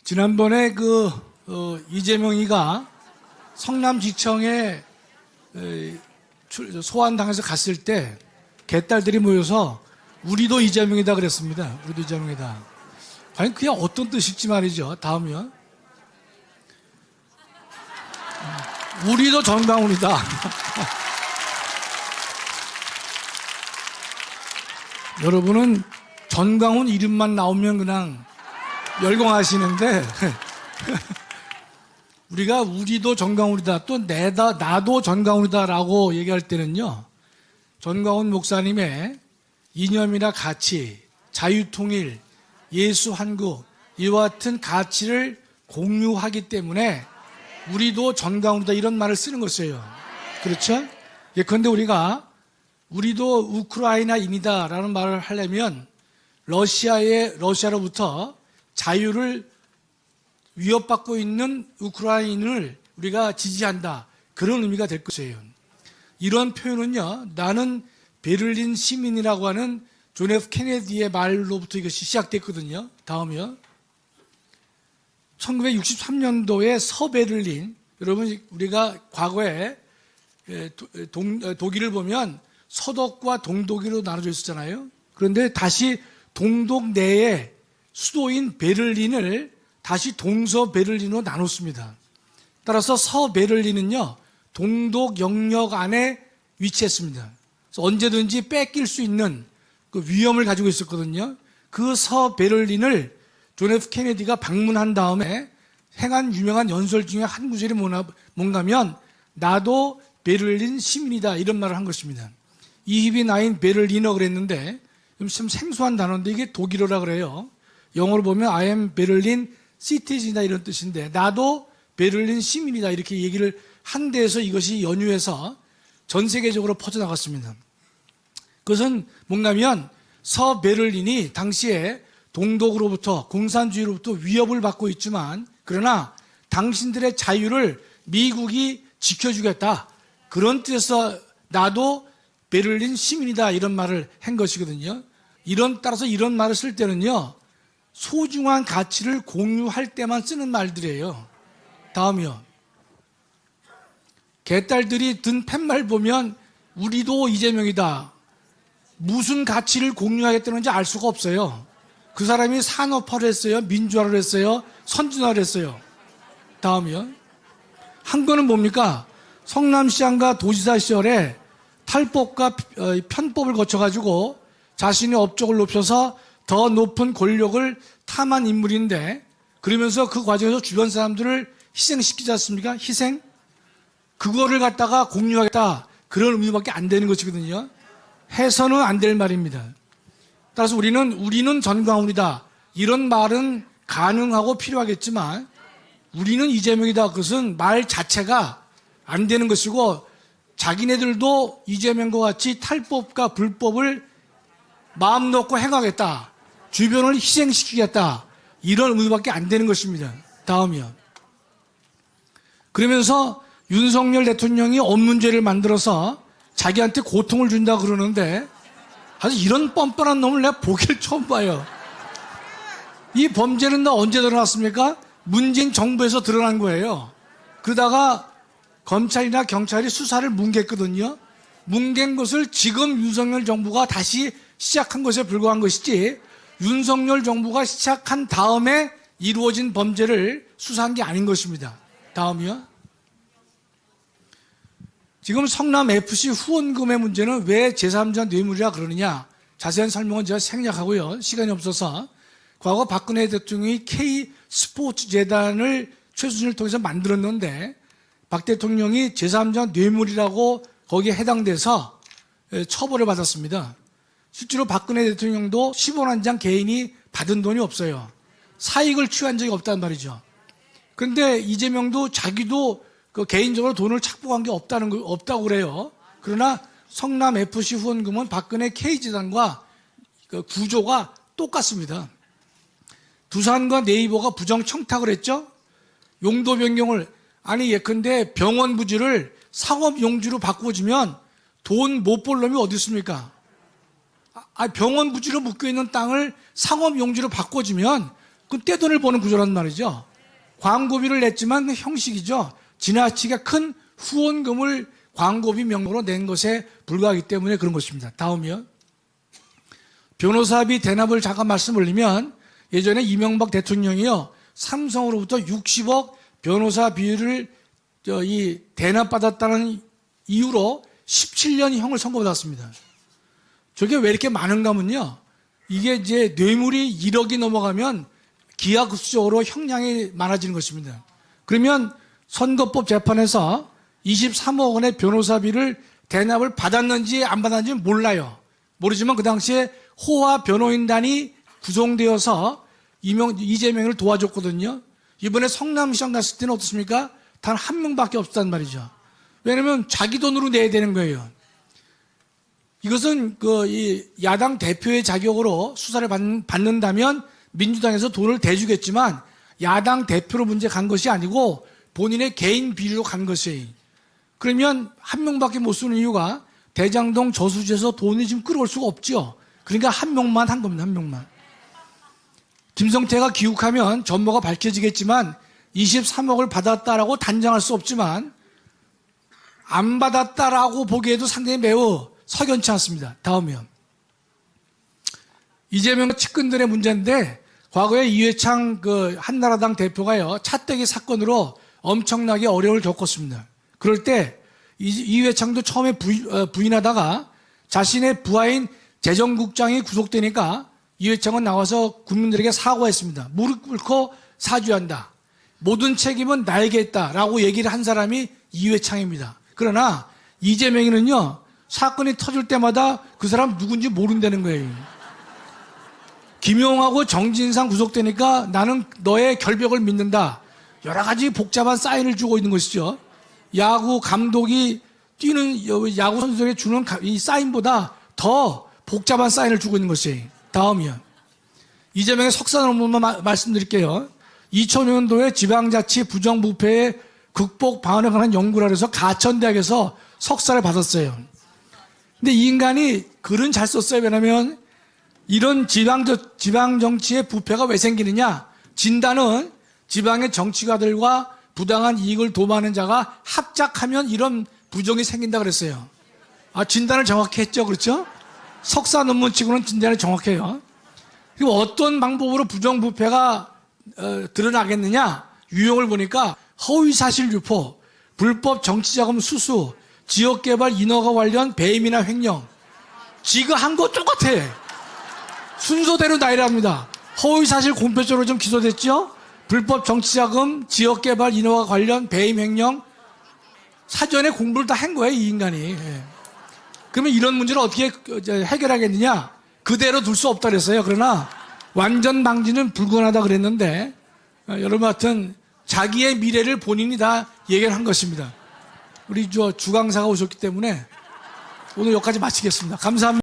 지난번에 이재명이가 성남지청에 소환당해서 갔을 때 개딸들이 모여서 우리도 이재명이다 그랬습니다. 우리도 이재명이다. 과연 그게 어떤 뜻일지 말이죠. 다음이요. 우리도 정강훈이다. 여러분은 전광훈 이름만 나오면 그냥 열광하시는데 우리가 우리도 전광훈이다 또 나도 전광훈이다라고 얘기할 때는요, 전광훈 목사님의 이념이나 가치, 자유통일, 예수한국 이와 같은 가치를 공유하기 때문에 우리도 전광훈이다 이런 말을 쓰는 것이에요. 그렇죠? 그런데 우리도 우크라이나인이다 라는 말을 하려면 러시아로부터 자유를 위협받고 있는 우크라이나를 우리가 지지한다, 그런 의미가 될 것이에요. 이런 표현은요, 나는 베를린 시민이라고 하는 존 F 케네디의 말로부터 이것이 시작됐거든요. 다음이요. 1963년도에 서베를린, 여러분 우리가 과거에 독일을 보면 서독과 동독으로 나눠져 있었잖아요. 그런데 다시 동독 내에 수도인 베를린을 다시 동서 베를린으로 나눴습니다. 따라서 서베를린은요, 동독 영역 안에 위치했습니다. 그래서 언제든지 뺏길 수 있는 그 위험을 가지고 있었거든요. 그 서베를린을 존 F 케네디가 방문한 다음에 행한 유명한 연설 중에 한 구절이 뭔가면 나도 베를린 시민이다 이런 말을 한 것입니다. 이힙이 나인 베를리너 그랬는데 좀 생소한 단어인데 이게 독일어라 그래요. 영어로 보면 I am 베를린 시티즌이다 이런 뜻인데 나도 베를린 시민이다 이렇게 얘기를 한 데에서 이것이 연유해서 전 세계적으로 퍼져나갔습니다. 그것은 뭔가면 서베를린이 당시에 동독으로부터 공산주의로부터 위협을 받고 있지만 그러나 당신들의 자유를 미국이 지켜주겠다, 그런 뜻에서 나도 베를린 시민이다 이런 말을 한 것이거든요. 따라서 이런 말을 쓸 때는요, 소중한 가치를 공유할 때만 쓰는 말들이에요. 다음이요. 개딸들이 든 팻말 보면 우리도 이재명이다, 무슨 가치를 공유하겠다는지 알 수가 없어요. 그 사람이 산업화를 했어요, 민주화를 했어요, 선진화를 했어요. 다음이요. 한 거는 뭡니까? 성남시장과 도지사 시절에 탈법과 편법을 거쳐가지고 자신의 업적을 높여서 더 높은 권력을 탐한 인물인데, 그러면서 그 과정에서 주변 사람들을 희생시키지 않습니까? 희생? 그거를 갖다가 공유하겠다, 그런 의미밖에 안 되는 것이거든요. 해서는 안 될 말입니다. 따라서 우리는 전광훈이다 이런 말은 가능하고 필요하겠지만 우리는 이재명이다, 그것은 말 자체가 안 되는 것이고, 자기네들도 이재명과 같이 탈법과 불법을 마음 놓고 행하겠다, 주변을 희생시키겠다 이런 의미밖에 안 되는 것입니다. 다음이요. 그러면서 윤석열 대통령이 업문제를 만들어서 자기한테 고통을 준다 그러는데, 아주 이런 뻔뻔한 놈을 내가 보기를 처음 봐요. 이 범죄는 언제 드러났습니까? 문재인 정부에서 드러난 거예요. 그러다가 검찰이나 경찰이 수사를 뭉갰거든요. 뭉갠 것을 지금 윤석열 정부가 다시 시작한 것에 불과한 것이지, 윤석열 정부가 시작한 다음에 이루어진 범죄를 수사한 게 아닌 것입니다. 다음이요. 지금 성남FC 후원금의 문제는 왜 제3자 뇌물이라 그러느냐, 자세한 설명은 제가 생략하고요, 시간이 없어서. 과거 박근혜 대통령이 K스포츠재단을 최순실을 통해서 만들었는데 박 대통령이 제3자 뇌물이라고 거기에 해당돼서 처벌을 받았습니다. 실제로 박근혜 대통령도 10원 한 장 개인이 받은 돈이 없어요. 사익을 취한 적이 없단 말이죠. 그런데 이재명도 자기도 개인적으로 돈을 착복한 게 없다고 그래요. 그러나 성남FC 후원금은 박근혜 K재단과 구조가 똑같습니다. 두산과 네이버가 부정 청탁을 했죠. 용도 변경을, 아니 예컨대 병원 부지를 상업 용지로 바꿔주면 돈 못 벌 놈이 어디 있습니까? 병원 부지로 묶여있는 땅을 상업 용지로 바꿔주면 그 떼돈을 버는 구조란 말이죠. 광고비를 냈지만 그 형식이죠. 지나치게 큰 후원금을 광고비 명목으로 낸 것에 불과하기 때문에 그런 것입니다. 다음이요. 변호사비 대납을 잠깐 말씀 올리면 예전에 이명박 대통령이요. 삼성으로부터 60억 변호사비를 대납받았다는 이유로 17년 형을 선고받았습니다. 저게 왜 이렇게 많은가 하면요. 이게 이제 뇌물이 1억이 넘어가면 기하급수적으로 형량이 많아지는 것입니다. 그러면 선거법 재판에서 23억 원의 변호사비를 대납을 받았는지 안 받았는지 몰라요. 모르지만 그 당시에 호화 변호인단이 구성되어서 이재명을 도와줬거든요. 이번에 성남시장 갔을 때는 어떻습니까? 단 한 명밖에 없었단 말이죠. 왜냐하면 자기 돈으로 내야 되는 거예요. 이것은 이 야당 대표의 자격으로 수사를 받는다면 민주당에서 돈을 대주겠지만 야당 대표로 문제 간 것이 아니고 본인의 개인 비리로 간 것이에요. 그러면 한 명밖에 못 쓰는 이유가 대장동 저수지에서 돈이 지금 끌어올 수가 없죠. 그러니까 한 명만 한 겁니다. 한 명만. 김성태가 기욱하면 전모가 밝혀지겠지만 23억을 받았다라고 단정할 수 없지만 안 받았다라고 보기에도 상당히 매우 석연치 않습니다. 다음이요. 이재명 측근들의 문제인데 과거에 이회창 한나라당 대표가요. 차떼기 사건으로 엄청나게 어려움을 겪었습니다. 그럴 때 이회창도 처음에 부인하다가 자신의 부하인 재정국장이 구속되니까 이회창은 나와서 국민들에게 사과했습니다. 무릎 꿇고 사죄한다. 모든 책임은 나에게 있다라고 얘기를 한 사람이 이회창입니다. 그러나 이재명이는요. 사건이 터질 때마다 그 사람 누군지 모른다는 거예요. 김용하고 정진상 구속되니까 나는 너의 결벽을 믿는다. 여러 가지 복잡한 사인을 주고 있는 것이죠. 야구 감독이 뛰는 야구 선수에게 주는 이 사인보다 더 복잡한 사인을 주고 있는 것이에요. 다음이요. 이재명의 석사 논문만 말씀드릴게요. 2000년도에 지방자치 부정부패의 극복 방안에 관한 연구를 해서 가천대학에서 석사를 받았어요. 근데 이 인간이 글은 잘 썼어요. 왜냐하면 이런 지방 정치의 부패가 왜 생기느냐? 진단은 지방의 정치가들과 부당한 이익을 도모하는 자가 합작하면 이런 부정이 생긴다 그랬어요. 진단을 정확히 했죠. 그렇죠? 석사 논문치고는 진단이 정확해요. 그리고 어떤 방법으로 부정부패가 드러나겠느냐? 유형을 보니까 허위사실 유포, 불법 정치자금 수수, 지역개발 인허가 관련 배임이나 횡령. 지가 한 거 똑같아. 순서대로 나열합니다. 허위사실 공표죄로 좀 기소됐죠? 불법 정치자금, 지역개발 인허가 관련 배임 횡령. 사전에 공부를 다 한 거예요, 이 인간이. 그러면 이런 문제를 어떻게 해결하겠느냐? 그대로 둘 수 없다 그랬어요. 그러나 완전 방지는 불가능하다 그랬는데 여러분 하여튼 자기의 미래를 본인이 다 얘기를 한 것입니다. 우리 주강사가 오셨기 때문에 오늘 여기까지 마치겠습니다. 감사합니다.